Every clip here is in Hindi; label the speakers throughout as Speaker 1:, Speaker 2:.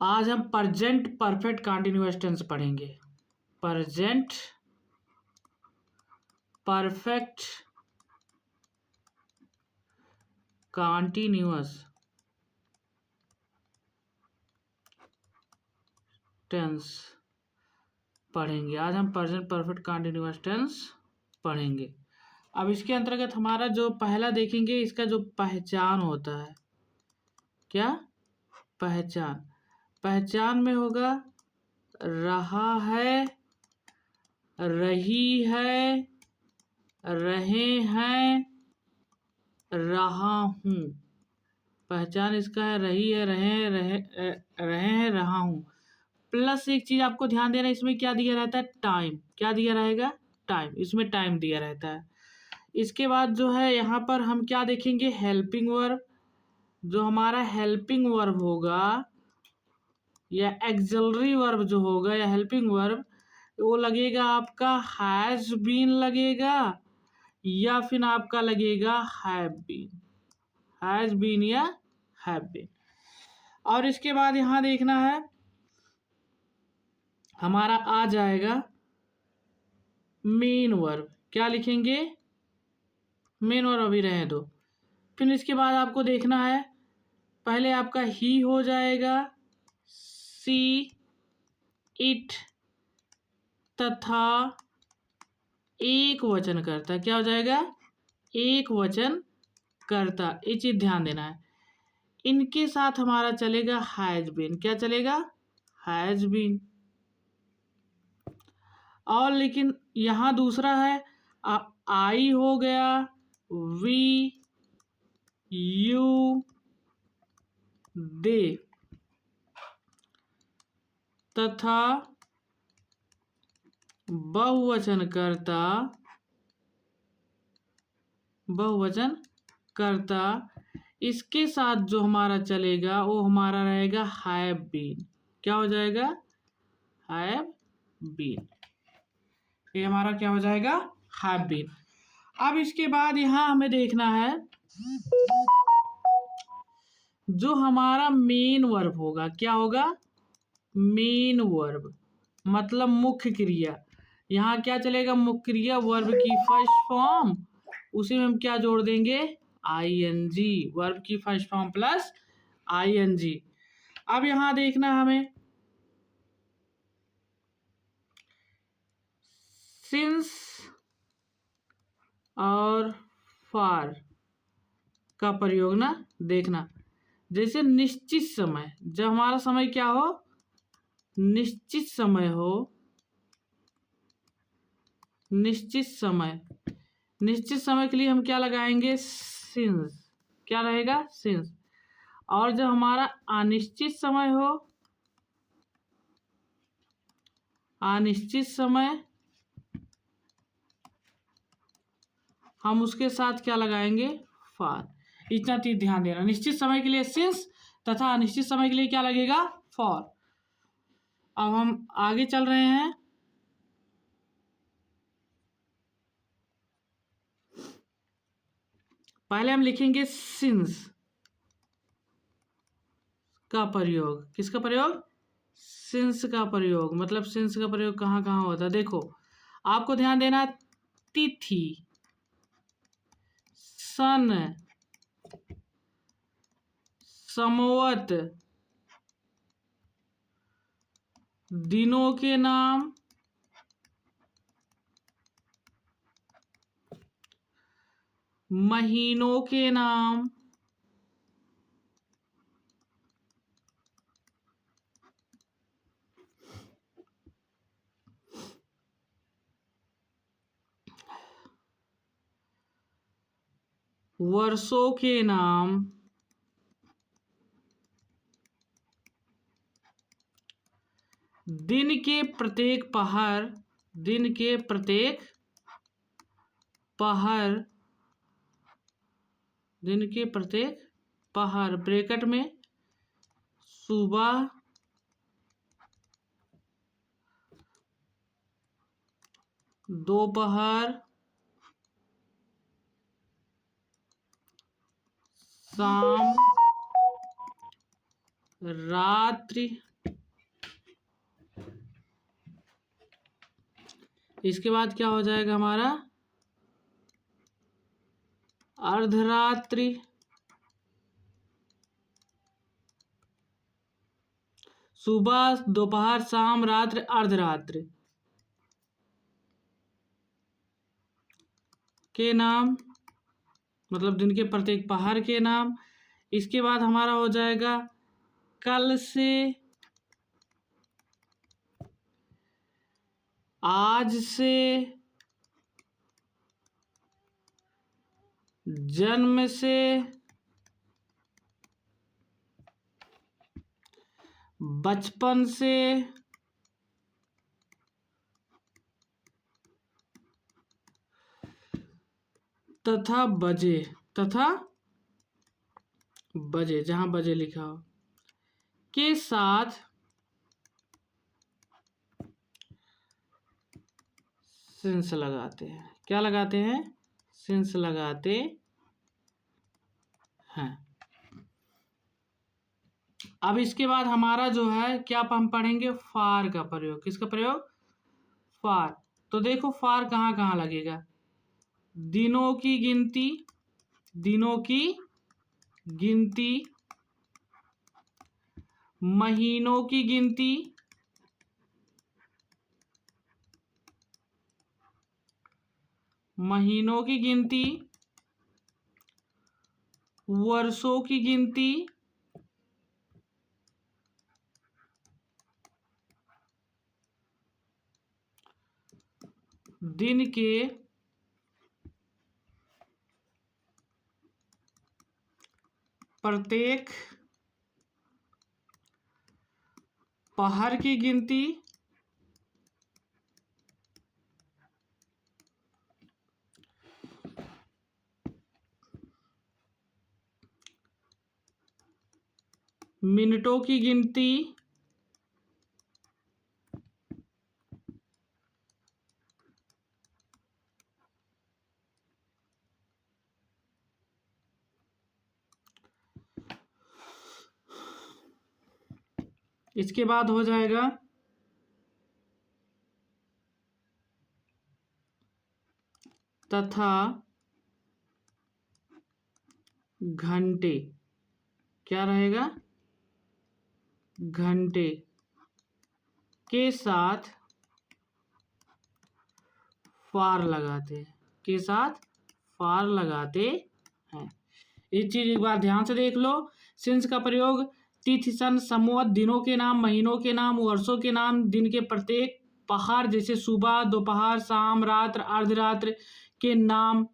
Speaker 1: आज हम प्रेजेंट परफेक्ट कंटीन्यूअस टेंस पढ़ेंगे। प्रेजेंट परफेक्ट कंटीन्यूअस टेंस पढ़ेंगे। आज हम प्रेजेंट परफेक्ट कंटीन्यूअस टेंस पढ़ेंगे। अब इसके अंतर्गत हमारा जो पहला देखेंगे, इसका जो पहचान होता है, क्या पहचान, पहचान में होगा रहा है, रही है, रहे हैं, रहा हूँ। पहचान इसका है रही है, रहे हैं, रहा हूँ। प्लस एक चीज आपको ध्यान देना, इसमें क्या दिया रहता है, टाइम। क्या दिया रहेगा, टाइम। इसमें टाइम दिया रहता है। इसके बाद जो है यहाँ पर हम क्या देखेंगे, हेल्पिंग वर्ब। जो हमारा हेल्पिंग वर्ब होगा या एक्सिलरी वर्ब जो होगा या हेल्पिंग वर्ब, वो लगेगा आपका हैज बीन लगेगा या फिर आपका लगेगा हैव बीन, हैज बीन या हैव बीन। और इसके बाद यहाँ देखना है हमारा आ जाएगा मेन वर्ब। क्या लिखेंगे, मेन वर्ब अभी रहे दो। फिर इसके बाद आपको देखना है, पहले आपका ही हो जाएगा, सी, इट तथा एक वचन करता। क्या हो जाएगा, एक वचन करता। ये चीज ध्यान देना है। इनके साथ हमारा चलेगा हैज बीन। क्या चलेगा, हैज बीन। और लेकिन यहाँ दूसरा है, आई हो गया, वी, यू, दे तथा बहुवचन करता, बहुवचन करता। इसके साथ जो हमारा चलेगा वो हमारा रहेगा हैव बीन। क्या हो जाएगा, हैव बीन। ये हमारा क्या हो जाएगा, हैव बीन। अब इसके बाद यहाँ हमें देखना है जो हमारा मेन वर्ब होगा। क्या होगा, मेन वर्ब मतलब मुख्य क्रिया। यहाँ क्या चलेगा, मुख्य क्रिया, वर्ब की फर्स्ट फॉर्म, उसी में हम क्या जोड़ देंगे, आईएनजी। वर्ब की फर्स्ट फॉर्म प्लस आईएनजी। अब यहाँ देखना हमें सिंस और फॉर का प्रयोग ना देखना। जैसे निश्चित समय, जब हमारा समय क्या हो, निश्चित समय हो, निश्चित समय, निश्चित समय के लिए हम क्या लगाएंगे, सिंस। क्या रहेगा, सिंस। और जब हमारा अनिश्चित समय हो, अनिश्चित समय, हम उसके साथ क्या लगाएंगे, फॉर। इतना चीज ध्यान देना, निश्चित समय के लिए सिंस तथा अनिश्चित समय के लिए क्या लगेगा, फॉर। अब हम आगे चल रहे हैं। पहले हम लिखेंगे सिंस का प्रयोग। किसका प्रयोग, सिंस का प्रयोग। मतलब सिंस का प्रयोग कहाँ कहाँ होता है, देखो आपको ध्यान देना। तिथि, सन, संवत, दिनों के नाम, महीनों के नाम, वर्षों के नाम, दिन के प्रत्येक पहर, दिन के प्रत्येक पहर, दिन के प्रत्येक पहर, ब्रैकेट में सुबह, दोपहर, शाम, रात्रि, इसके बाद क्या हो जाएगा हमारा अर्धरात्रि। सुबह, दोपहर, शाम, रात्रि, अर्धरात्रि के नाम, मतलब दिन के प्रत्येक पहर के नाम। इसके बाद हमारा हो जाएगा कल से, आज से, जन्म से, बचपन से, तथा बजे, तथा बजे, जहां बजे लिखा हो, के साथ सिंस लगाते हैं। क्या लगाते हैं? सिंस लगाते हैं। अब इसके बाद हमारा जो है क्या हम पढ़ेंगे? फार का प्रयोग। किसका प्रयोग? फार। तो देखो फार कहाँ कहाँ लगेगा। दिनों की गिनती, दिनों की गिनती, महीनों की गिनती, महीनों की गिनती, वर्षों की गिनती, दिन के प्रत्येक पहर की गिनती, मिनटों की गिनती, इसके बाद हो जाएगा तथा घंटे। क्या रहेगा? घंटे के साथ फार लगाते हैं, के साथ फार लगाते हैं। ये चीज एक बार ध्यान से देख लो। सिंस का प्रयोग तिथि, सन, संवत, दिनों के नाम, महीनों के नाम, वर्षों के नाम, दिन के प्रत्येक पहर जैसे सुबह, दोपहर, शाम, रात्र, अर्धरात्र के नाम,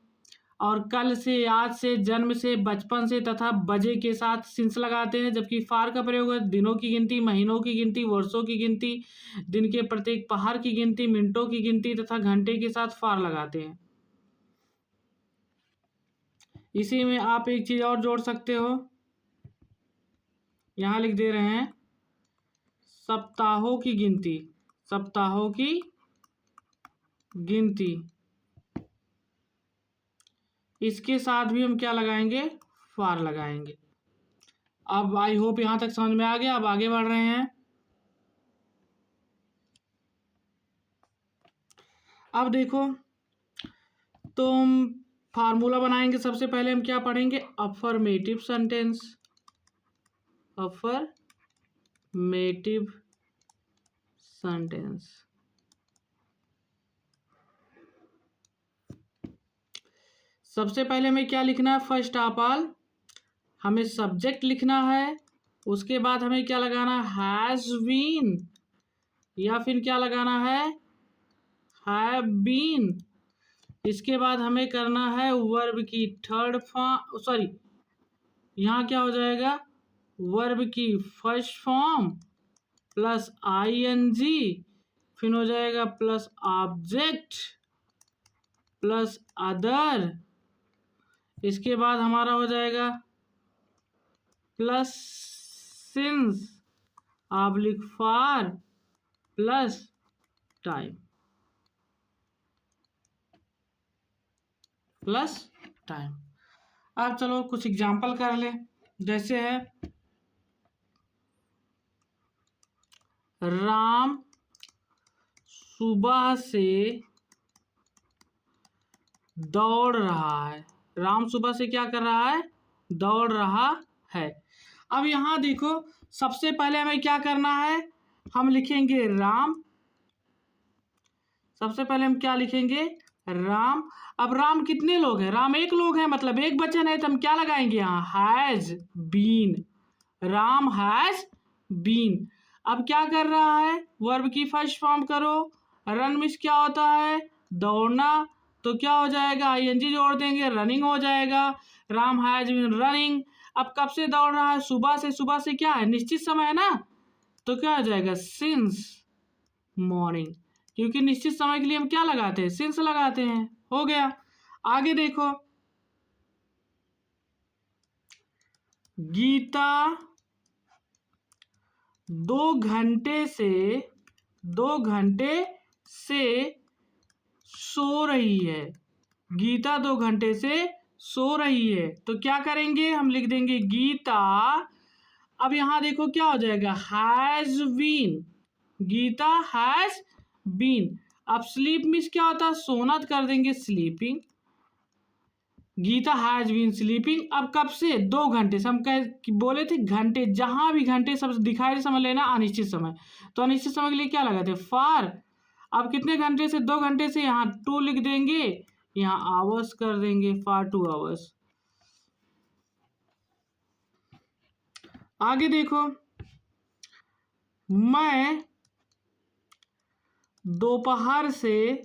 Speaker 1: और कल से, आज से, जन्म से, बचपन से, तथा बजे के साथ सिंस लगाते हैं। जबकि फार का प्रयोग है दिनों की गिनती, महीनों की गिनती, वर्षों की गिनती, दिन के प्रत्येक पहर की गिनती, मिनटों की गिनती तथा घंटे के साथ फार लगाते हैं। इसी में आप एक चीज और जोड़ सकते हो, यहां लिख दे रहे हैं सप्ताहों की गिनती, सप्ताहों की गिनती। इसके साथ भी हम क्या लगाएंगे? फार लगाएंगे। अब आई होप यहां तक समझ में आ गया। अब आगे बढ़ रहे हैं। अब देखो, तो हम फार्मूला बनाएंगे। सबसे पहले हम क्या पढ़ेंगे? Affirmative sentence, affirmative sentence. सबसे पहले हमें क्या लिखना है? फर्स्ट ऑफ ऑल हमें सब्जेक्ट लिखना है। उसके बाद हमें क्या लगाना? हैज बीन, या फिर क्या लगाना है? Have been. इसके बाद हमें करना है वर्ब की थर्ड फॉर्म, सॉरी यहाँ क्या हो जाएगा? वर्ब की फर्स्ट फॉर्म प्लस आईएनजी, फिर हो जाएगा प्लस ऑब्जेक्ट प्लस अदर। इसके बाद हमारा हो जाएगा plus since oblique for plus time, plus time. अब चलो कुछ एग्जाम्पल कर ले। जैसे है राम सुबह से दौड़ रहा है। राम सुबह से क्या कर रहा है? दौड़ रहा है। अब यहाँ देखो, सबसे पहले हमें क्या करना है? हम लिखेंगे राम। सबसे पहले हम क्या लिखेंगे? राम। अब राम कितने लोग हैं? राम एक लोग हैं, मतलब एक वचन है, तो हम क्या लगाएंगे यहाँ? Has been. Ram has been. अब क्या कर रहा है? वर्ब की फर्स्ट फॉर्म करो। रन मिस क्या होता है? दौड़ना। तो क्या हो जाएगा? आईएनजी जोड़ देंगे, रनिंग हो जाएगा। Ram has been running. अब कब से दौड़ रहा है? सुबह से। सुबह से क्या है? निश्चित समय है ना, तो क्या हो जाएगा? Since morning. क्योंकि निश्चित समय के लिए हम क्या लगाते हैं? सिंस लगाते हैं। हो गया। आगे देखो, गीता 2 घंटे से सो रही है। गीता 2 घंटे से सो रही है, तो क्या करेंगे? हम लिख देंगे गीता। अब यहां देखो क्या हो जाएगा? Has been. Gita has been. अब स्लीप मिस क्या होता है? सोना, तो कर देंगे sleeping. Gita has been sleeping. अब कब से? 2 घंटे से। हम बोले थे घंटे, जहां भी घंटे सब दिखाई समझ लेना अनिश्चित समय। तो अनिश्चित समय के लिए क्या लगाते? फार। अब कितने घंटे से? 2 घंटे से। यहाँ 2 लिख देंगे, यहाँ आवर्स कर देंगे, फार 2 आवर्स। आगे देखो, मैं दोपहर से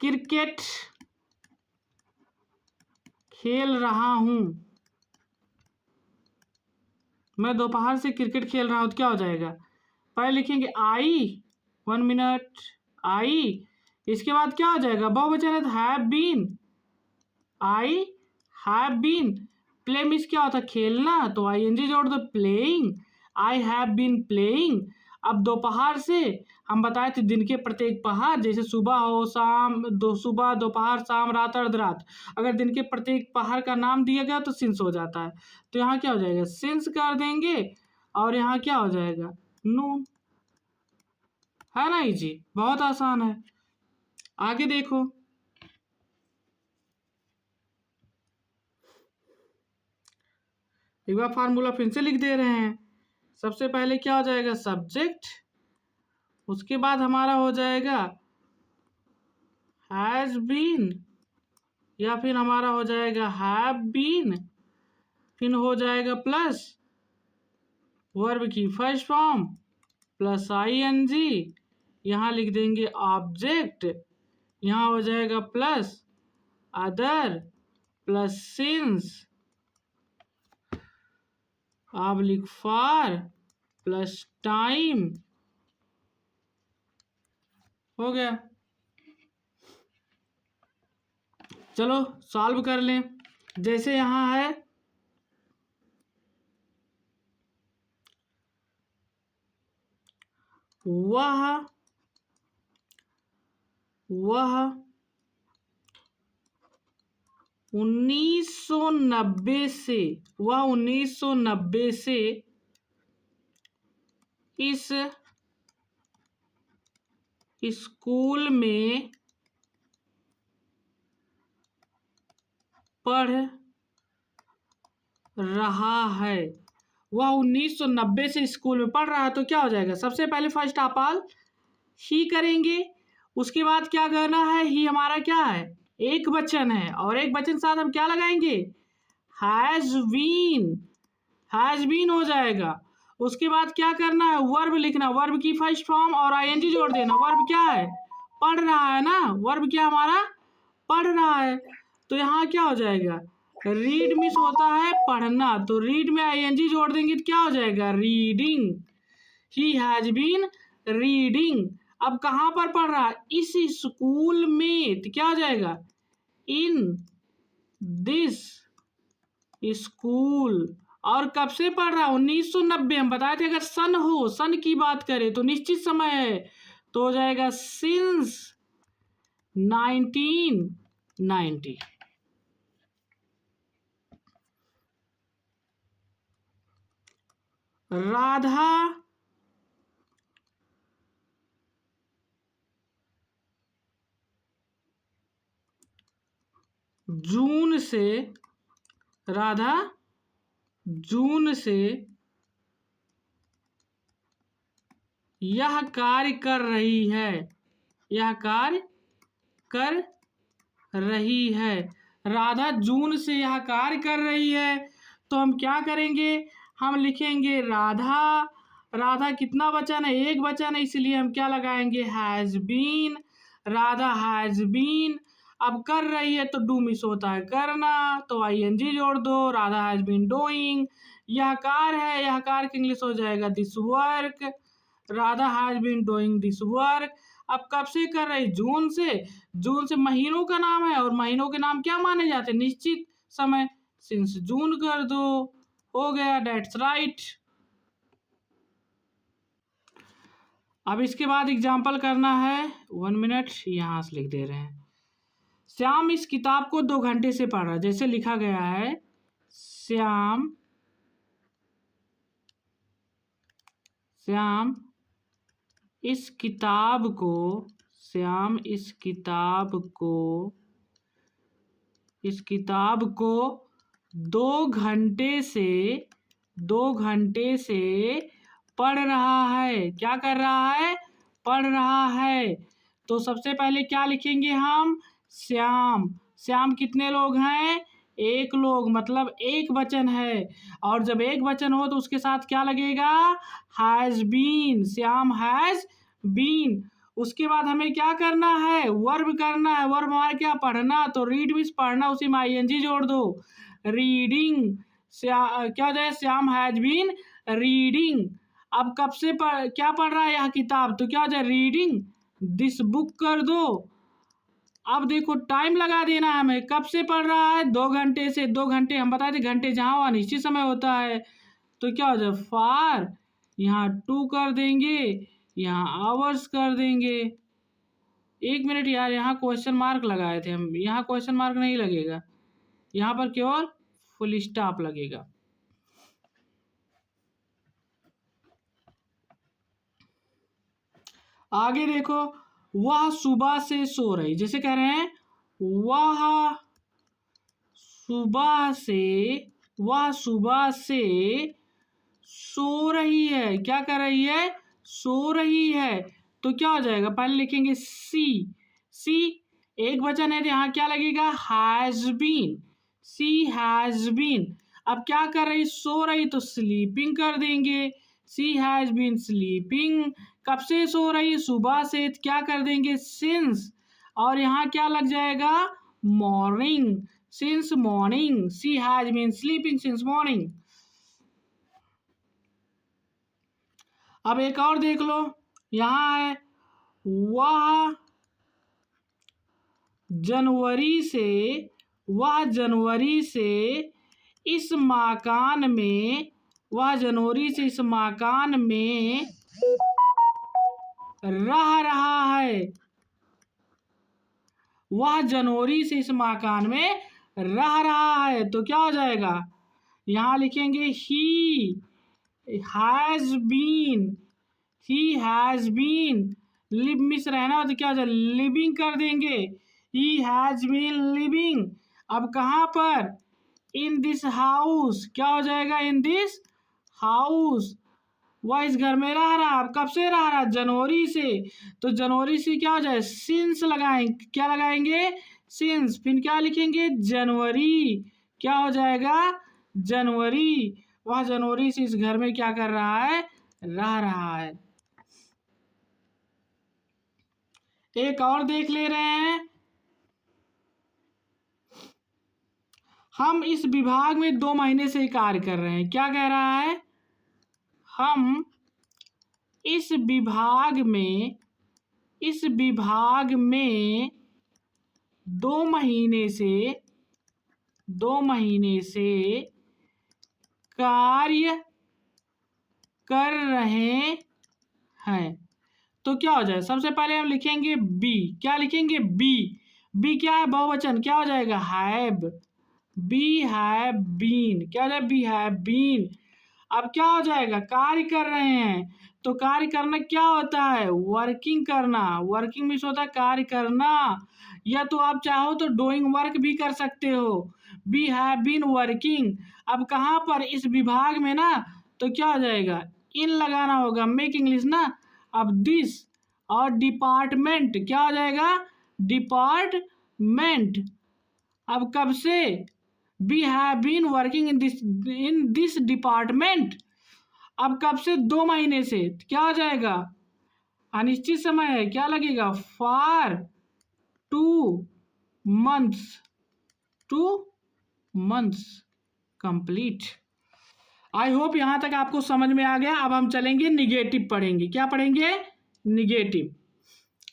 Speaker 1: क्रिकेट खेल रहा हूं। मैं दोपहर से क्रिकेट खेल रहा हूं, तो क्या हो जाएगा? पहले लिखेंगे आई। 1 मिनट। आई। इसके बाद क्या हो जाएगा? बहुवचन है तो have been. I have been. Play means क्या होता है? खेलना, तो आईएनजी जोड़ दो, playing. I have been playing. अब दोपहर से हम बताए थे दिन के प्रत्येक पहर, जैसे सुबह हो, शाम, सुबह, दोपहर, शाम, रात, अर्धरात। अगर दिन के प्रत्येक पहर का नाम दिया गया तो सिंस हो जाता है। तो यहाँ क्या हो जाएगा? सिंस कर देंगे, और यहाँ क्या हो जाएगा? नून। है ना? जी बहुत आसान है। आगे देखो, एक बार फार्मूला फिर से लिख दे रहे हैं। सबसे पहले क्या हो जाएगा? सब्जेक्ट। उसके बाद हमारा हो जाएगा हैज बीन, या फिर हमारा हो जाएगा हैव बीन। फिर हो जाएगा प्लस वर्ब की फर्स्ट फॉर्म प्लस आईएनजी। यहाँ लिख देंगे ऑब्जेक्ट। यहाँ हो जाएगा प्लस अदर प्लस सिंस। अब लिख फॉर प्लस टाइम। हो गया। चलो सॉल्व कर लें। जैसे यहाँ है, वह 1990 से, वह 1990 से इस स्कूल में पढ़ रहा है। वह 1990 से स्कूल में पढ़ रहा है, तो क्या हो जाएगा? सबसे पहले फर्स्ट ऑफ ऑल ही करेंगे। उसके बाद क्या करना है? ही हमारा क्या है? एक वचन है, और एक वचन साथ हम क्या लगाएंगे? Has been. हैज बीन हो जाएगा। उसके बाद क्या करना है? वर्ब लिखना, वर्ब की फर्स्ट फॉर्म और आईएनजी जोड़ देना। वर्ब क्या है? पढ़ रहा है ना। वर्ब क्या हमारा? पढ़ रहा है। तो यहाँ क्या हो जाएगा? रीड मिस होता है पढ़ना, तो रीड में आईएनजी जोड़ देंगे तो क्या हो जाएगा? Reading. He has been reading. अब कहाँ पर पढ़ रहा है? इस स्कूल में, तो क्या हो जाएगा? In this school. और कब से पढ़ रहा? 1990। हम बताए थे अगर सन हो, सन की बात करें तो निश्चित समय है, तो हो जाएगा सिंस 1990। राधा जून से, राधा जून से यह कार्य कर रही है, यह कार्य कर रही है। राधा जून से यह कार्य कर रही है, तो हम क्या करेंगे, हम लिखेंगे राधा, राधा कितना वचन है, एक वचन है, इसलिए हम क्या लगाएंगे, has been, Radha has been. अब कर रही है तो डू मिस होता है करना, तो आईएनजी जोड़ दो, राधा हैज बीन डूइंग। यह कार्य है, यह कार्य की इंग्लिश हो जाएगा this work, Radha has been doing this work. अब कब से कर रही, जून से, जून से महीनों का नाम है और महीनों के नाम क्या माने जाते हैं, निश्चित समय, सिंस जून कर दो, हो गया, डेट्स राइट। अब इसके बाद एग्जाम्पल करना है, 1 मिनट यहां से लिख दे रहे हैं। श्याम इस किताब को 2 घंटे से पढ़ रहा, जैसे लिखा गया है, श्याम इस किताब को, श्याम इस किताब को 2 घंटे से पढ़ रहा है, क्या कर रहा है, पढ़ रहा है। तो सबसे पहले क्या लिखेंगे हम, श्याम, श्याम कितने लोग हैं, एक लोग, मतलब एक वचन है, और जब एक वचन हो तो उसके साथ क्या लगेगा, has been, Shyam has been. उसके बाद हमें क्या करना है, वर्ब करना है, वर्ब हमारा क्या, पढ़ना, तो रीड मीन्स पढ़ना, उसी में आईएनजी जोड़ दो, रीडिंग, क्या हो जाए, श्याम हैज बीन रीडिंग। अब कब से क्या पढ़ रहा है यह किताब, तो क्या हो जाए, रीडिंग दिस बुक कर दो। अब देखो टाइम लगा देना है हमें, कब से पढ़ रहा है, 2 घंटे से, 2 घंटे हम बता दें, घंटे जहाँ वहाँ निश्चित समय होता है, तो क्या हो जाए, फार, यहाँ 2 कर देंगे, यहाँ आवर्स कर देंगे। 1 मिनट यार, यहाँ क्वेश्चन मार्क लगाए थे हम, यहाँ क्वेश्चन मार्क नहीं लगेगा, यहाँ पर केवल फुल स्टॉप लगेगा। आगे देखो, वह सुबह से सो रही, जैसे कह रहे हैं वह सुबह से सो रही है, क्या कर रही है, सो रही है। तो क्या हो जाएगा, पहले लिखेंगे सी एक वचन है तो यहाँ क्या लगेगा, has been, she has been. अब क्या कर रही, सो रही, तो स्लीपिंग कर देंगे, सी हैज बीन स्लीपिंग। कब से सो रही, सुबह से, तो क्या कर देंगे, सिंस, और यहाँ क्या लग जाएगा, morning, since morning, she has been sleeping since morning. अब एक और देख लो, यहाँ है वह जनवरी से इस मकान में, वह जनवरी से इस मकान में रह रहा है, वह जनवरी से इस मकान में रह रहा है। तो क्या हो जाएगा, यहाँ लिखेंगे he has been, live means रहना हो तो क्या हो जाए, लिविंग कर देंगे, ही हैज बीन लिविंग। अब कहाँ पर, इन दिस हाउस, क्या हो जाएगा, इन दिस हाउस, वह इस घर में रह रहा। अब कब से रह रहा, जनवरी से, तो जनवरी से क्या हो जाए, सिंस लगाएंगे, क्या लगाएंगे, सिंस, फिर क्या लिखेंगे, जनवरी, क्या हो जाएगा, जनवरी, वह जनवरी से इस घर में क्या कर रहा है, रह रहा है। एक और देख ले रहे हैं, हम इस विभाग में 2 महीने से कार्य कर रहे हैं, क्या कह रहा है, हम इस विभाग में 2 महीने से कार्य कर रहे हैं। तो क्या हो जाए, सबसे पहले हम लिखेंगे बी, क्या लिखेंगे, बी क्या है, बहुवचन, क्या हो जाएगा, हैव, बी हैव बीन, क्या हो जाए, बी हैव बीन। अब क्या हो जाएगा, कार्य कर रहे हैं, तो कार्य करना क्या होता है, वर्किंग करना, वर्किंग मीन्स होता है कार्य करना। या तो आप चाहो तो डूइंग वर्क भी कर सकते हो, वी हैव बीन वर्किंग। अब कहाँ पर, इस विभाग में ना, तो क्या हो जाएगा, इन लगाना होगा, मेक इंग्लिश ना। अब दिस और डिपार्टमेंट क्या हो जाएगा, डिपार्टमेंट। अब कब से, we have been working in this department. अब कब से, 2 महीने से, क्या हो जाएगा, अनिश्चित समय है, क्या लगेगा, for 2 months, 2 months complete. I hope यहां तक आपको समझ में आ गया। अब हम चलेंगे निगेटिव पढ़ेंगे। क्या पढ़ेंगे, निगेटिव।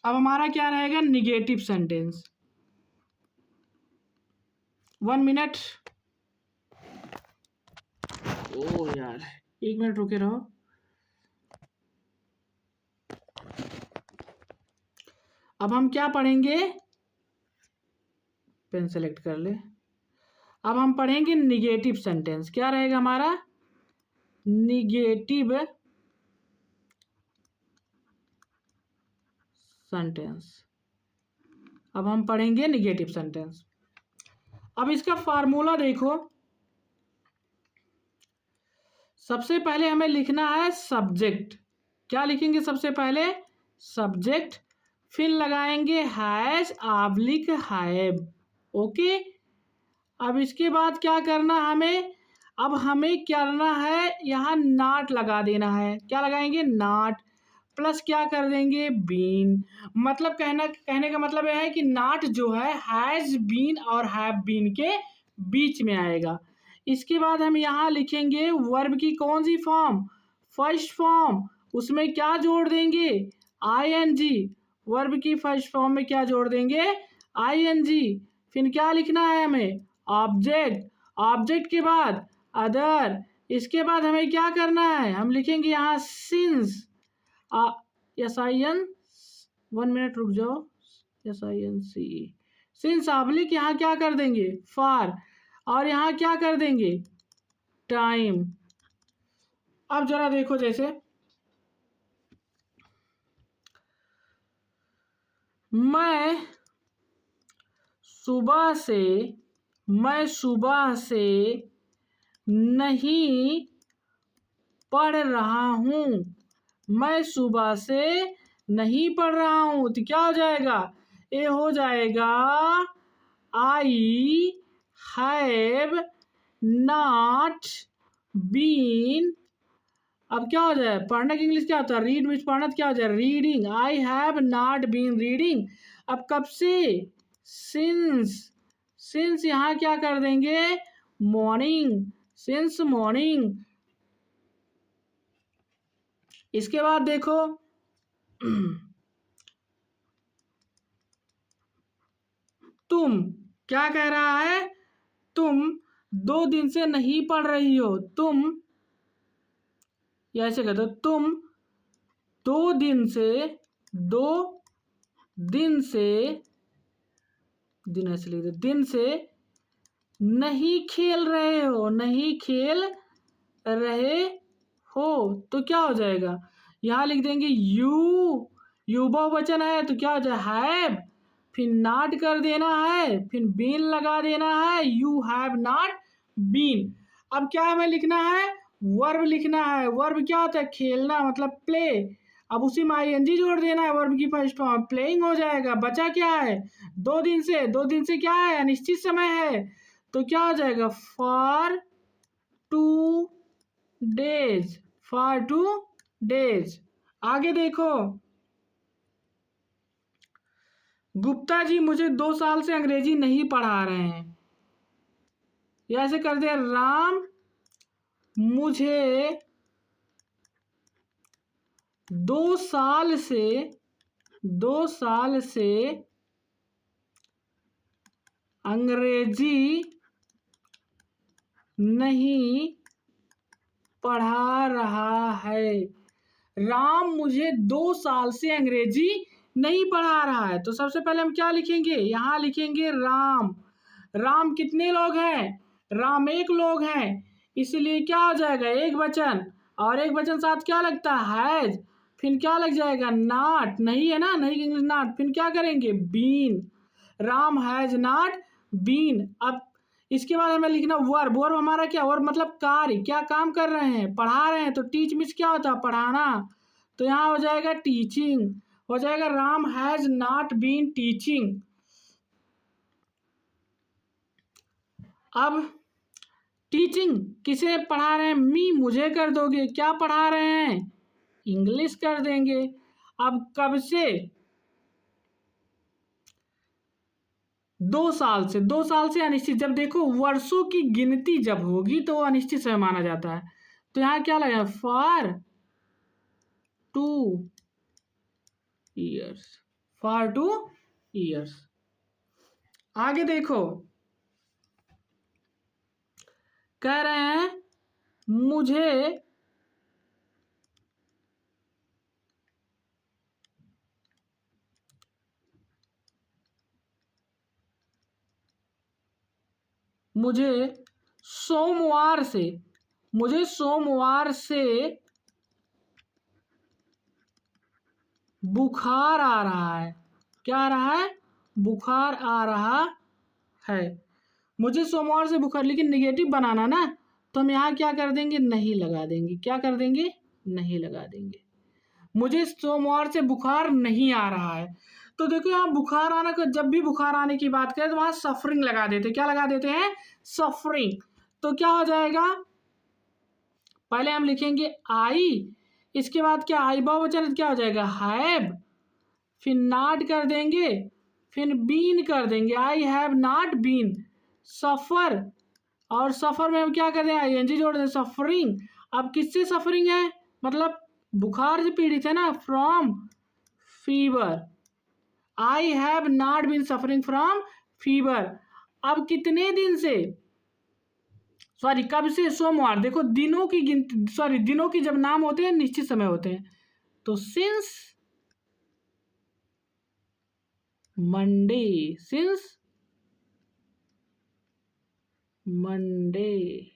Speaker 1: अब हमारा क्या रहेगा, निगेटिव सेंटेंस। 1 मिनट, ओ यार 1 मिनट रुके रहो। अब हम क्या पढ़ेंगे, पेन सेलेक्ट कर ले। अब हम पढ़ेंगे निगेटिव सेंटेंस। क्या रहेगा हमारा, निगेटिव सेंटेंस। अब हम पढ़ेंगे निगेटिव सेंटेंस। अब इसका फार्मूला देखो। सबसे पहले हमें लिखना है सब्जेक्ट। क्या लिखेंगे सबसे पहले, सब्जेक्ट, फिर लगाएंगे हैज आब्लिक हैव। ओके। अब इसके बाद क्या करना हमें, अब हमें करना है यहाँ नॉट लगा देना है। क्या लगाएंगे, नॉट, प्लस क्या कर देंगे, बीन। मतलब कहने का मतलब यह है कि नॉट जो है हैज बीन और हैव बीन के बीच में आएगा। इसके बाद हम यहाँ लिखेंगे वर्ब की कौन सी फॉर्म, फर्स्ट फॉर्म। उसमें क्या जोड़ देंगे, आईएनजी। वर्ब की फर्स्ट फॉर्म में क्या जोड़ देंगे, आईएनजी। फिर क्या लिखना है हमें, ऑब्जेक्ट। ऑब्जेक्ट के बाद अदर। इसके बाद हमें क्या करना है, हम लिखेंगे यहाँ सिंस, SIN, 1 मिनट रुक जाओ, SINC, सिंस ऑब्लिक यहाँ क्या कर देंगे, फॉर, और यहाँ क्या कर देंगे, टाइम। अब जरा देखो, जैसे मैं सुबह से नहीं पढ़ रहा हूँ। मैं सुबह से नहीं पढ़ रहा हूँ, तो क्या हो जाएगा, ये हो जाएगा आई हैव नॉट बीन। अब क्या हो जाए, पढ़ने की इंग्लिश क्या होता है, रीड में पढ़ना, क्या हो जाए, reading. I have not been reading. अब कब से, सिंस। सिंस यहाँ क्या कर देंगे, मॉर्निंग, सिंस मॉर्निंग। इसके बाद देखो तुम, क्या कह रहा है, तुम 2 दिन से नहीं पढ़ रही हो। तुम, या ऐसे कहते हो, तुम 2 दिन से, 2 दिन से, दिन ऐसे लिख दो, दिन से नहीं खेल रहे हो, नहीं खेल रहे हो, तो क्या हो जाएगा, यहाँ लिख देंगे यू बहुवचन है तो क्या हो जाए, हैव, फिर नॉट कर देना है, फिर बीन लगा देना है, यू हैव नॉट बीन। अब क्या हमें लिखना है, वर्ब लिखना है। वर्ब क्या होता है, खेलना, मतलब प्ले। अब उसी में आईएनजी जोड़ देना है, वर्ब की फर्स्ट फॉर्म, प्लेइंग हो जाएगा। बचा क्या है, 2 दिन से, 2 दिन से क्या है, अनिश्चित समय है, तो क्या हो जाएगा, फॉर 2 days, फॉर 2 days। आगे देखो, गुप्ता जी मुझे 2 साल से अंग्रेजी नहीं पढ़ा रहे हैं। ऐसे कर दे, राम मुझे 2 साल से अंग्रेजी नहीं पढ़ा रहा है। राम मुझे 2 साल से अंग्रेजी नहीं पढ़ा रहा है। तो सबसे पहले हम क्या लिखेंगे, यहाँ लिखेंगे राम। राम कितने लोग हैं, राम 1 लोग हैं, इसलिए क्या हो जाएगा, एक वचन, और एक वचन साथ क्या लगता है, हैज। फिर क्या लग जाएगा, नॉट, नहीं है ना, नहीं इंग्लिश नॉट, फिर क्या करेंगे, been. Ram has not been. अब इसके बाद हमें लिखना वर्ब। वर्ब हमारा क्या, वर्ब मतलब कार्य, क्या काम कर रहे हैं, पढ़ा रहे हैं। तो टीच मीन्स क्या होता है, पढ़ाना। तो यहाँ हो जाएगा टीचिंग, हो जाएगा Ram has not been teaching. अब टीचिंग किसे पढ़ा रहे हैं, मी, मुझे कर दोगे। क्या पढ़ा रहे हैं, इंग्लिश कर देंगे। अब कब से, 2 साल से। 2 साल से अनिश्चित। जब देखो वर्षों की गिनती जब होगी तो वो अनिश्चित समय माना जाता है। तो यहाँ क्या लगा, फॉर 2 years, फॉर 2 years। आगे देखो, कह रहे हैं मुझे सोमवार से, मुझे सोमवार से बुखार आ रहा है। क्या आ रहा है, बुखार आ रहा है। मुझे सोमवार से बुखार, लेकिन निगेटिव बनाना ना, तो हम यहाँ क्या कर देंगे, नहीं लगा देंगे। क्या कर देंगे, नहीं लगा देंगे। मुझे सोमवार से बुखार नहीं आ रहा है। तो देखो यहाँ बुखार आना का, जब भी बुखार आने की बात करें तो वहां सफरिंग लगा देते। क्या लगा देते हैं, सफरिंग। तो क्या हो जाएगा, पहले हम लिखेंगे आई, इसके बाद क्या, आई बहुवचन, क्या हो जाएगा, हैव, फिर नॉट कर देंगे, फिर बीन कर देंगे। आई हैव नॉट बीन सफर, और सफर में हम क्या कर दें, आईएनजी जोड़ दें, सफरिंग। अब किससे सफरिंग है, मतलब बुखार से पीड़ित है ना, from fever. I have not been suffering from fever. अब कितने दिन से, सॉरी कब से, सोमवार। देखो दिनों की गिनती, सॉरी दिनों की जब नाम होते हैं निश्चित समय होते हैं, तो since Monday, since Monday.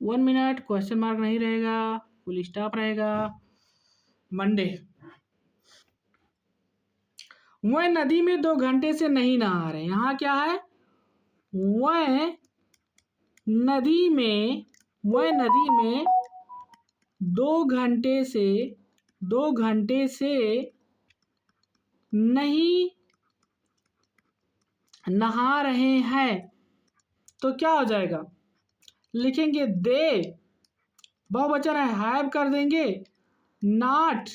Speaker 1: 1 minute, question mark नहीं रहेगा, फुल स्टॉप रहेगा। मंडे, वह नदी में 2 घंटे से नहीं नहा रहे। यहाँ क्या है, वह नदी में, वह नदी में 2 घंटे से, 2 घंटे से नहीं नहा रहे हैं। तो क्या हो जाएगा, लिखेंगे दे, बहुवचन है, हैव कर देंगे, not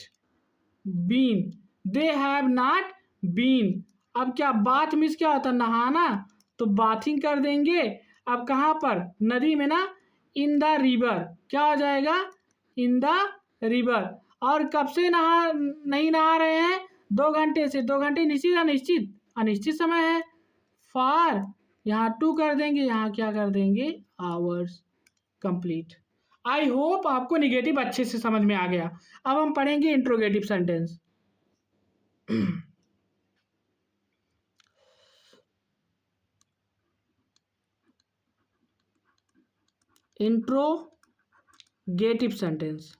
Speaker 1: been, they have not been. अब क्या, बाथ मीन्स क्या होता है, नहाना, तो बाथिंग कर देंगे। अब कहाँ पर, नदी में ना, इन द रिवर। क्या हो जाएगा, इन द रिवर। और कब से नहीं नहा रहे हैं, 2 घंटे से। 2 घंटे निश्चित अनिश्चित, अनिश्चित समय है। फार, यहाँ 2 कर देंगे, यहाँ क्या कर देंगे, आवर्स। कंप्लीट। आई होप आपको निगेटिव अच्छे से समझ में आ गया। अब हम पढ़ेंगे इंट्रोगेटिव सेंटेंस। Interrogative sentence.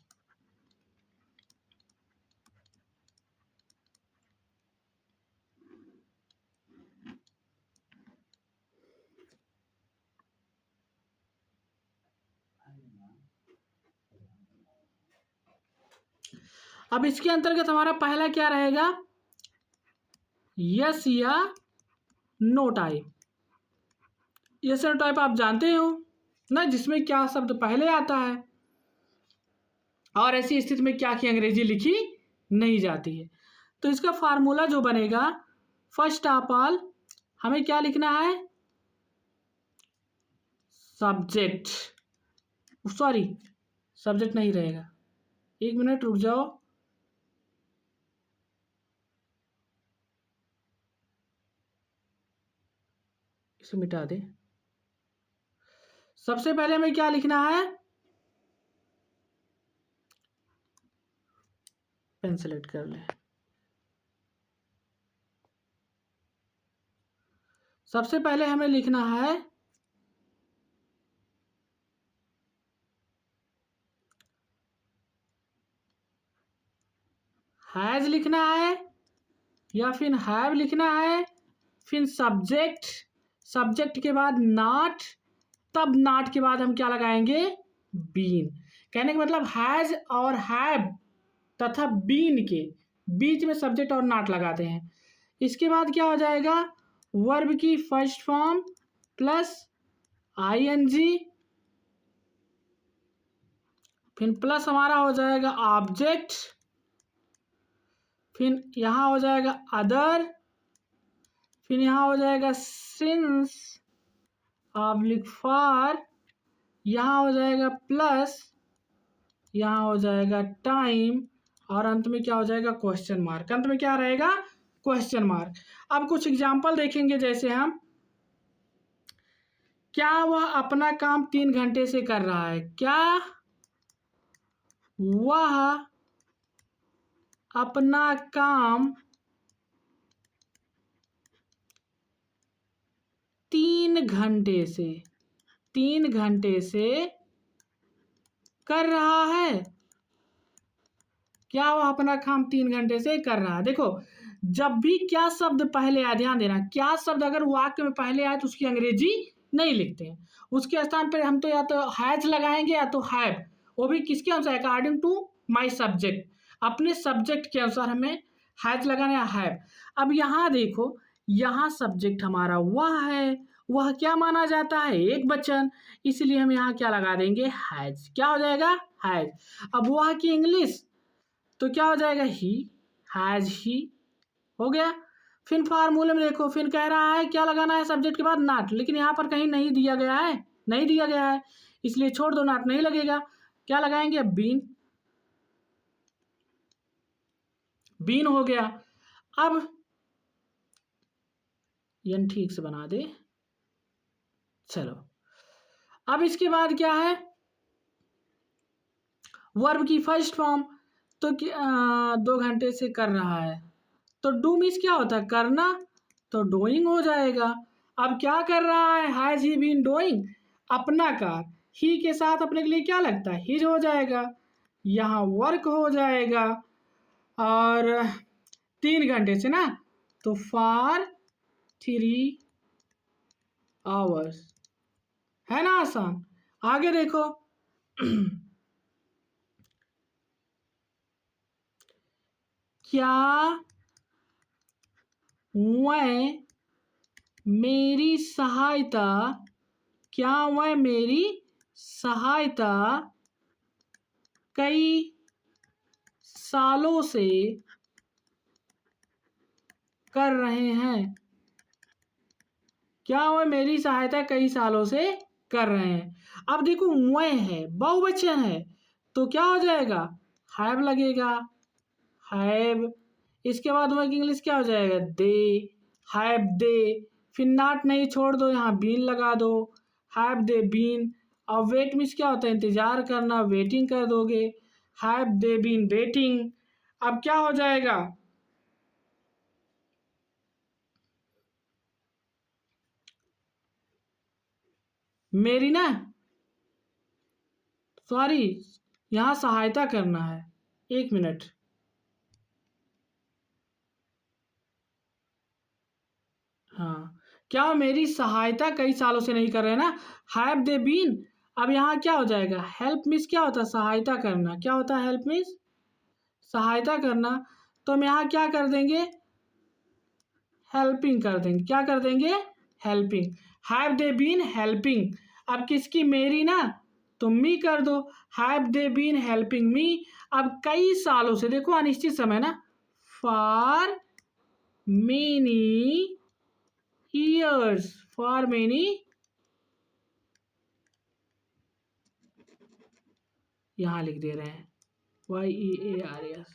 Speaker 1: अब इसके अंतर्गत हमारा पहला क्या रहेगा, यस या नो टाइप। यस या नो टाइप आप जानते हो ना, जिसमें क्या शब्द पहले आता है और ऐसी स्थिति में क्या की अंग्रेजी लिखी नहीं जाती है। तो इसका फार्मूला जो बनेगा, फर्स्ट ऑफ ऑल हमें क्या लिखना है, सब्जेक्ट, सॉरी सब्जेक्ट नहीं रहेगा, 1 मिनट रुक जाओ, इसे मिटा दे। सबसे पहले हमें क्या लिखना है, पेन सेलेक्ट कर ले। सबसे पहले हमें लिखना है हैज, लिखना है या फिर हैव लिखना है, फिर सब्जेक्ट, सब्जेक्ट के बाद नॉट, तब नॉट के बाद हम क्या लगाएंगे, बीन। कहने का मतलब हैज और हैव तथा बीन के बीच में सब्जेक्ट और नॉट लगाते हैं। इसके बाद क्या हो जाएगा, वर्ब की फर्स्ट फॉर्म प्लस आईएनजी, फिर प्लस हमारा हो जाएगा ऑब्जेक्ट, फिर यहाँ हो जाएगा अदर, फिर यहाँ हो जाएगा सिंस ऑब्लिक फॉर, यहाँ हो जाएगा प्लस, यहाँ हो जाएगा टाइम, और अंत में क्या हो जाएगा, क्वेश्चन मार्क। अंत में क्या रहेगा, क्वेश्चन मार्क। अब कुछ एग्जाम्पल देखेंगे, जैसे हम, क्या वह अपना काम 3 घंटे से कर रहा है, क्या वह अपना काम 3 घंटे से, 3 घंटे से कर रहा है, क्या वह अपना काम 3 घंटे से कर रहा है। देखो, जब भी क्या शब्द पहले आए, ध्यान देना, क्या शब्द अगर वाक्य में पहले आए तो उसकी अंग्रेजी नहीं लिखते हैं, उसके स्थान पर हम तो या तो हैज लगाएंगे या तो हैव, वो भी किसके अनुसार, अकॉर्डिंग टू माय सब्जेक्ट, अपने सब्जेक्ट के अनुसार हमें हैज लगाना है, हैव। अब यहाँ देखो, यहाँ सब्जेक्ट हमारा वह है, वह क्या माना जाता है, एक वचन, इसलिए हम यहाँ क्या लगा देंगे, हैज। क्या हो जाएगा, हैज। अब वह की इंग्लिश तो क्या हो जाएगा, ही, हैज ही, हो गया। फिर फार्मूले में देखो, फिर कह रहा है क्या लगाना है सब्जेक्ट के बाद, नॉट, लेकिन यहाँ पर कहीं नहीं दिया गया है, नहीं दिया गया है, इसलिए छोड़ दो, नॉट नहीं लगेगा। क्या लगाएंगे, बीन, बीन हो गया। अब यन ठीक से बना दे, चलो। अब इसके बाद क्या है, वर्ब की फर्स्ट फॉर्म, तो 2 घंटे से कर रहा है, तो डू मीन्स क्या होता है, करना, तो डूइंग हो जाएगा। अब क्या कर रहा है, हैज ही बीन डूइंग, अपना कार, ही के साथ अपने के लिए क्या लगता है, हिज हो जाएगा, यहाँ वर्क हो जाएगा, और 3 घंटे से ना, तो फॉर 3 आवर्स, है ना आसान। आगे देखो, क्या वह मेरी सहायता, क्या वह मेरी सहायता कई सालों से कर रहे हैं, क्या वह मेरी सहायता कई सालों से कर रहे हैं। अब देखो, वह है, बहुवचन है, तो क्या हो जाएगा, हैव लगेगा, हैव। इसके बाद वह इंग्लिश क्या हो जाएगा, दे, हैव दे, फिर नॉट नहीं, छोड़ दो, यहाँ बीन लगा दो, हैव दे बीन। और वेट मीन्स क्या होता है, इंतजार करना, वेटिंग कर दोगे, हैव दे बीन वेटिंग। अब क्या हो जाएगा, मेरी ना, सॉरी, यहाँ सहायता करना है, 1 मिनट, हाँ, क्या वो मेरी सहायता कई सालों से नहीं कर रहे ना, हैव दे बीन। अब यहाँ क्या हो जाएगा, हेल्प मीन्स क्या होता है, सहायता करना, क्या होता है, हेल्प मीन्स सहायता करना, तो हम यहाँ क्या कर देंगे, हेल्पिंग कर देंगे, क्या कर देंगे, helping, have they been helping. अब किसकी, मेरी ना, तो मी कर दो, have they been helping me. अब कई सालों से, देखो अनिश्चित समय ना, for many years, for many, यहाँ लिख दे रहे हैं YEARS,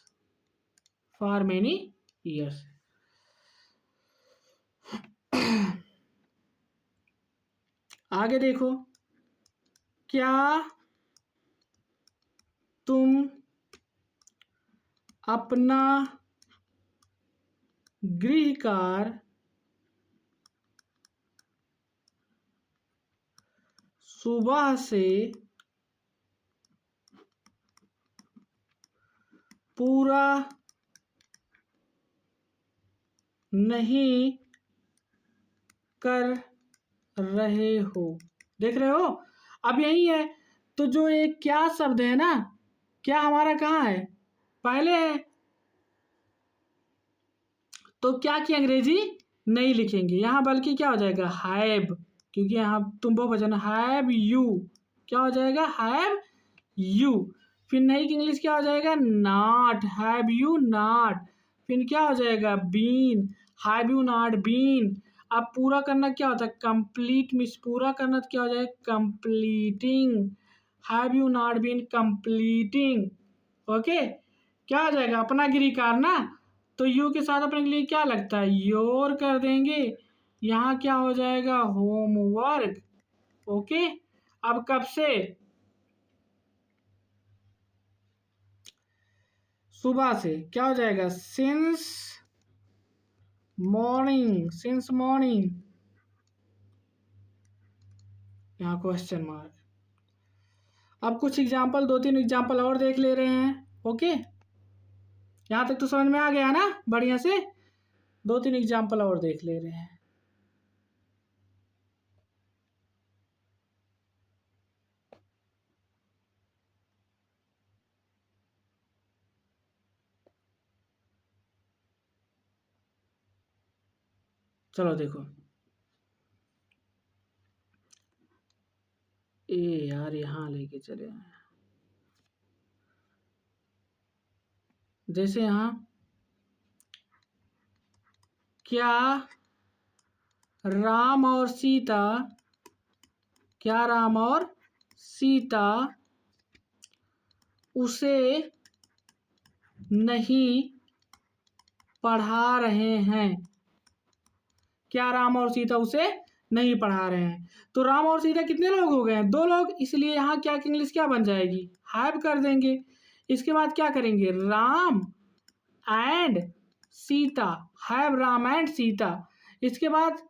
Speaker 1: फॉर मेनी ईयर्स। आगे देखो, क्या तुम अपना गृह कार्य सुबह से पूरा नहीं कर रहे हो। देख रहे हो, अब यही है। तो जो एक क्या शब्द है ना, क्या हमारा कहाँ है, पहले है। तो क्या की अंग्रेजी नहीं लिखेंगे यहाँ, बल्कि क्या हो जाएगा हैव, क्योंकि यहाँ तुम बहुवचन हैव यू, क्या हो जाएगा हैव यू। फिर नहीं की इंग्लिश क्या हो जाएगा नॉट, हैव यू नॉट। फिर क्या हो जाएगा been, have you not been. अब पूरा करना क्या होता है कंप्लीट, मिस पूरा करना तो क्या हो जाएगा completing, have you not been completing. Okay, क्या हो जाएगा अपना गिरिकार ना, तो यू के साथ अपने लिए क्या लगता है योर कर देंगे। यहाँ क्या हो जाएगा होमवर्क। ओके, अब कब से, सुबह से, क्या हो जाएगा सिंस मॉर्निंग, सिंस मॉर्निंग, यहाँ क्वेश्चन मार्क। अब कुछ एग्जाम्पल, 2-3 एग्जाम्पल और देख ले रहे हैं। ओके, यहाँ तक तो समझ में आ गया ना बढ़िया से। 2-3 एग्जाम्पल और देख ले रहे हैं। चलो देखो, ए यार यहाँ लेके चले आए, जैसे यहाँ क्या राम और सीता, क्या राम और सीता उसे नहीं पढ़ा रहे हैं, क्या राम और सीता उसे नहीं पढ़ा रहे हैं। तो राम और सीता कितने लोग हो गए हैं 2 लोग, इसलिए यहाँ क्या की इंग्लिश क्या बन जाएगी हैव कर देंगे। इसके बाद क्या करेंगे Ram and Sita, have Ram and Sita. इसके बाद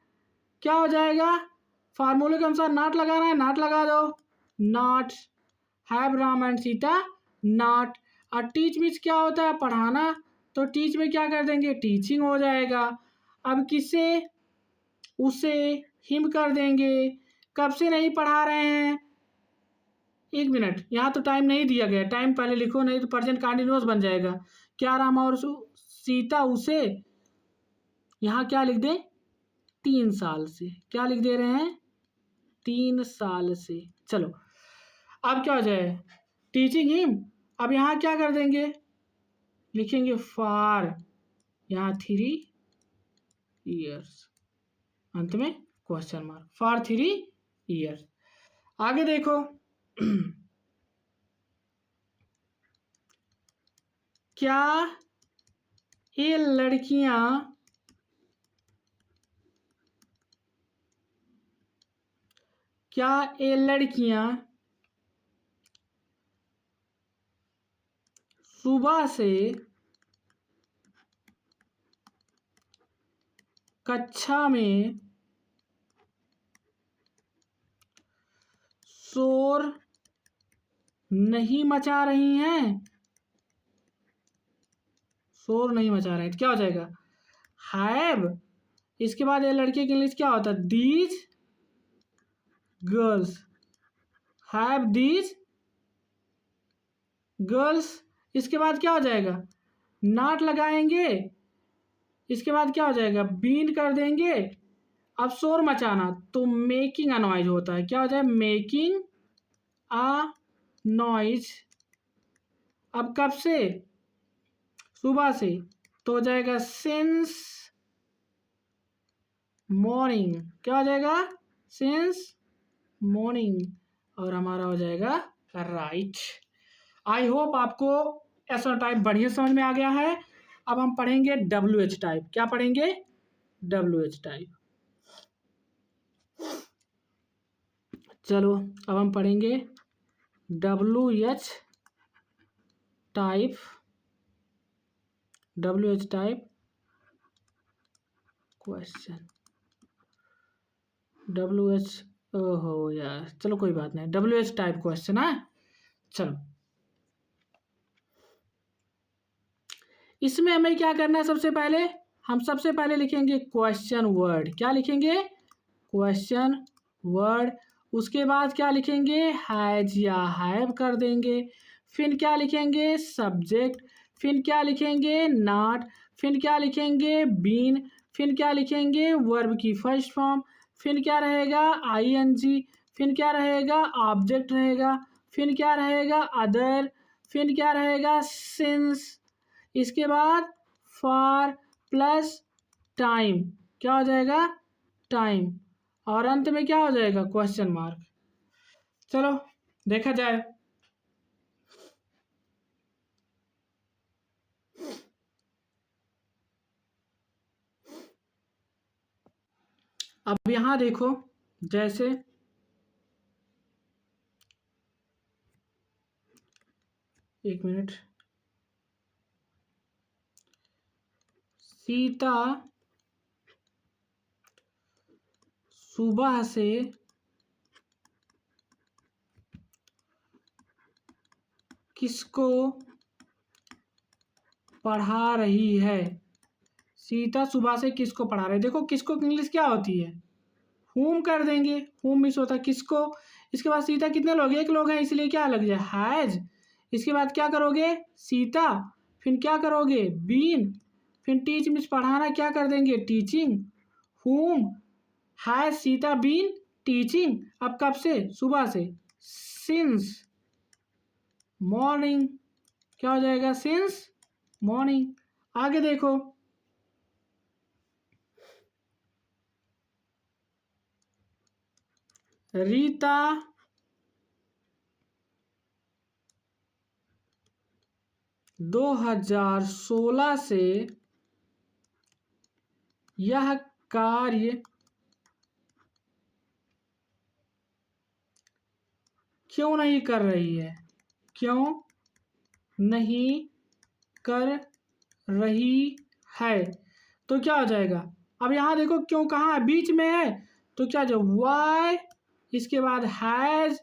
Speaker 1: क्या हो जाएगा फार्मूले के अनुसार नॉट लगाना है, नॉट लगा दो, not have Ram and Sita not. और टीच मीच क्या होता है पढ़ाना, तो टीच में क्या कर देंगे टीचिंग हो जाएगा। अब किसे उसे हिम कर देंगे, कब से नहीं पढ़ा रहे हैं, 1 मिनट, यहाँ तो टाइम नहीं दिया गया, टाइम पहले लिखो नहीं तो प्रेजेंट कंटिन्यूअस बन जाएगा। क्या राम और सीता उसे, यहाँ क्या लिख दें 3 साल से, क्या लिख दे रहे हैं 3 साल से। चलो अब क्या हो जाए टीचिंग हिम, अब यहाँ क्या कर देंगे लिखेंगे फॉर, यहाँ 3 ईयर्स, अंत में क्वेश्चन मार्क, फॉर 3 ईयर्स। आगे देखो क्या ये लड़कियां, क्या ये लड़कियां सुबह से कक्षा में शोर नहीं मचा रही हैं, शोर नहीं मचा रहे हैं, तो क्या हो जाएगा हैव। इसके बाद ये लड़के के इंग्लिश क्या होता है these girls, have these girls. इसके बाद क्या हो जाएगा नॉट लगाएंगे, इसके बाद क्या हो जाएगा बीन कर देंगे। अब शोर मचाना तो मेकिंग अ नॉइज होता है, क्या हो जाए मेकिंग अ नॉइज। अब कब से सुबह से, तो हो जाएगा सिंस मॉर्निंग, क्या हो जाएगा सिंस मॉर्निंग, और हमारा हो जाएगा राइट। आई होप आपको ऐसा टाइप बढ़िया समझ में आ गया है। अब हम पढ़ेंगे WH टाइप, क्या पढ़ेंगे WH टाइप। चलो अब हम पढ़ेंगे WH type, WH type question, WH, ओहो यार चलो कोई बात नहीं, WH टाइप क्वेश्चन है। चलो इसमें हमें क्या करना है सबसे पहले हम सबसे पहले लिखेंगे क्वेश्चन वर्ड। क्या लिखेंगे? Question word. उसके बाद क्या लिखेंगे? हैज या हैव कर देंगे। फिर क्या लिखेंगे? सब्जेक्ट। फिर क्या लिखेंगे? नॉट। फिर क्या लिखेंगे? बीन। फिर क्या लिखेंगे? वर्ब की फर्स्ट फॉर्म। फिर क्या रहेगा? आईएनजी। फिर क्या रहेगा? ऑब्जेक्ट रहेगा। फिर क्या रहेगा? अदर। फिर क्या रहेगा? सिंस। इसके बाद फॉर प्लस टाइम। क्या हो जाएगा? टाइम। और अंत में क्या हो जाएगा? Question mark. चलो देखा जाए। अब यहां देखो, जैसे एक मिनट, सीता सुबह से किसको पढ़ा रही है? सीता सुबह से किसको पढ़ा रही है? देखो किसको की इंग्लिश क्या होती है? हुम कर देंगे। हुम मिस होता है किसको। इसके बाद सीता कितने लोग? एक लोग हैं, इसलिए क्या लग जाए? हैज। इसके बाद क्या करोगे? सीता। फिर क्या करोगे? बीन। फिर टीच मिस पढ़ाना, क्या कर देंगे? टीचिंग। हुम हैज सीता बीन टीचिंग। अब कब से? सुबह से। Since morning. क्या हो जाएगा? Since morning. आगे देखो, रीता 2016 से यह कार्य क्यों नहीं कर रही है? क्यों नहीं कर रही है? तो क्या हो जाएगा? अब यहाँ देखो क्यों कहाँ है? बीच में है। तो क्या जो वाई, इसके बाद हैज,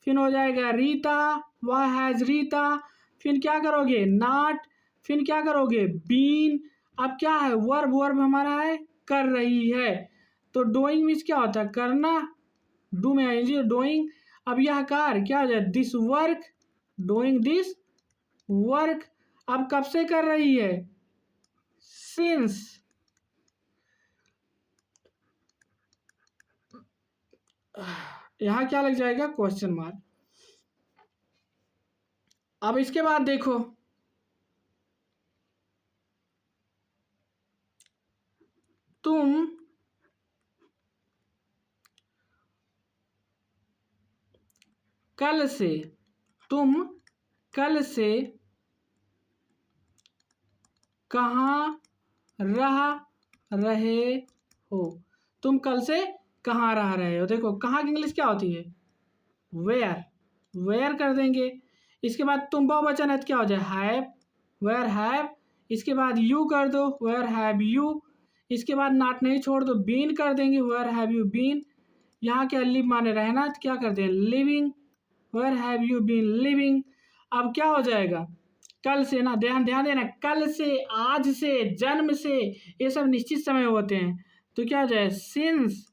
Speaker 1: फिर हो जाएगा रीता, वाई हैज रीता। फिर क्या करोगे? नॉट। फिर क्या करोगे? बीन। अब क्या है? वर्ब। वर्ब हमारा है कर रही है। तो डूइंग मीन्स क्या होता है? करना। डू में आएंगे डूइंग। अब यह कार्य क्या हो जाए? This work. Doing this work. अब कब से कर रही है? सिंस। यहां क्या लग जाएगा? Question mark. अब इसके बाद देखो, तुम कल से, तुम कल से कहाँ रह रहे हो? तुम कल से कहाँ रह रहे हो? देखो कहाँ की इंग्लिश क्या होती है? वेयर। वेयर कर देंगे। इसके बाद तुम बहुवचन है तो क्या हो जाए? हैव। Where have. इसके बाद यू कर दो, वेयर हैव यू। इसके बाद नॉट नहीं छोड़ दो, बीन कर देंगे, वेयर हैव यू बीन। यहाँ क्या? लिव माने रहना, तो क्या कर दें? Living. Where have you been living. अब क्या हो जाएगा? कल से ना, ध्यान ध्यान देना, कल से, आज से, जन्म से, ये सब निश्चित समय होते हैं। तो क्या हो जाए? Since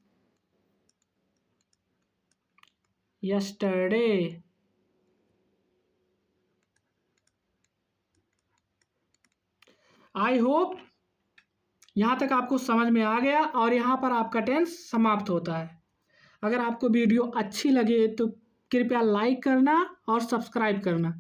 Speaker 1: yesterday. आई होप यहाँ तक आपको समझ में आ गया और यहाँ पर आपका टेंस समाप्त होता है। अगर आपको वीडियो अच्छी लगे तो कृपया लाइक करना और सब्सक्राइब करना।